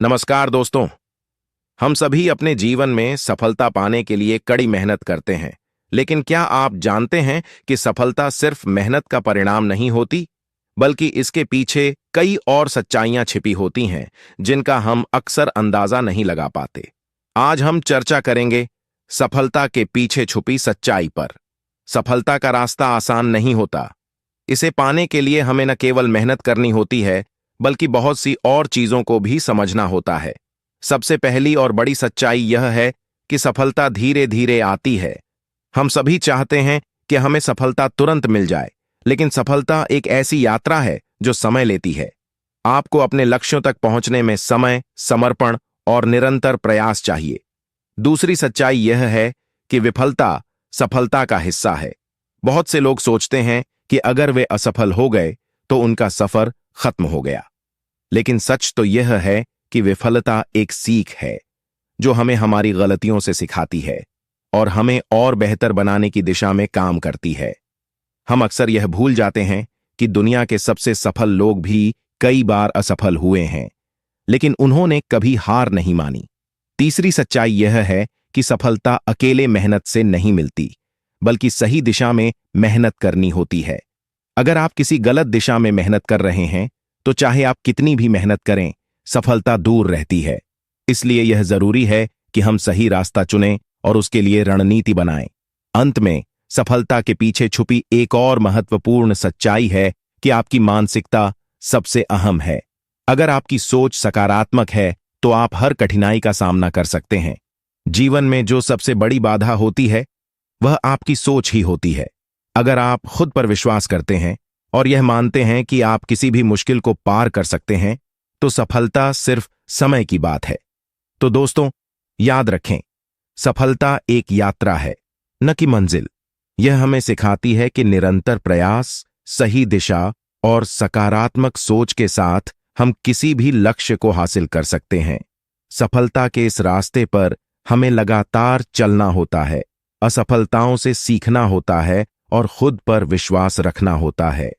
नमस्कार दोस्तों। हम सभी अपने जीवन में सफलता पाने के लिए कड़ी मेहनत करते हैं। लेकिन क्या आप जानते हैं कि सफलता सिर्फ मेहनत का परिणाम नहीं होती, बल्कि इसके पीछे कई और सच्चाइयां छिपी होती हैं जिनका हम अक्सर अंदाजा नहीं लगा पाते। आज हम चर्चा करेंगे सफलता के पीछे छुपी सच्चाई पर। सफलता का रास्ता आसान नहीं होता। इसे पाने के लिए हमें न केवल मेहनत करनी होती है, बल्कि बहुत सी और चीजों को भी समझना होता है। सबसे पहली और बड़ी सच्चाई यह है कि सफलता धीरे धीरे आती है। हम सभी चाहते हैं कि हमें सफलता तुरंत मिल जाए, लेकिन सफलता एक ऐसी यात्रा है जो समय लेती है। आपको अपने लक्ष्यों तक पहुंचने में समय, समर्पण और निरंतर प्रयास चाहिए। दूसरी सच्चाई यह है कि विफलता सफलता का हिस्सा है। बहुत से लोग सोचते हैं कि अगर वे असफल हो गए तो उनका सफर खत्म हो गया। लेकिन सच तो यह है कि विफलता एक सीख है जो हमें हमारी गलतियों से सिखाती है और हमें और बेहतर बनाने की दिशा में काम करती है। हम अक्सर यह भूल जाते हैं कि दुनिया के सबसे सफल लोग भी कई बार असफल हुए हैं, लेकिन उन्होंने कभी हार नहीं मानी। तीसरी सच्चाई यह है कि सफलता अकेले मेहनत से नहीं मिलती, बल्कि सही दिशा में मेहनत करनी होती है। अगर आप किसी गलत दिशा में मेहनत कर रहे हैं, तो चाहे आप कितनी भी मेहनत करें, सफलता दूर रहती है। इसलिए यह जरूरी है कि हम सही रास्ता चुनें और उसके लिए रणनीति बनाएं। अंत में, सफलता के पीछे छुपी एक और महत्वपूर्ण सच्चाई है कि आपकी मानसिकता सबसे अहम है। अगर आपकी सोच सकारात्मक है, तो आप हर कठिनाई का सामना कर सकते हैं। जीवन में जो सबसे बड़ी बाधा होती है, वह आपकी सोच ही होती है। अगर आप खुद पर विश्वास करते हैं और यह मानते हैं कि आप किसी भी मुश्किल को पार कर सकते हैं, तो सफलता सिर्फ समय की बात है। तो दोस्तों, याद रखें, सफलता एक यात्रा है, न कि मंजिल। यह हमें सिखाती है कि निरंतर प्रयास, सही दिशा और सकारात्मक सोच के साथ हम किसी भी लक्ष्य को हासिल कर सकते हैं। सफलता के इस रास्ते पर हमें लगातार चलना होता है, असफलताओं से सीखना होता है और खुद पर विश्वास रखना होता है।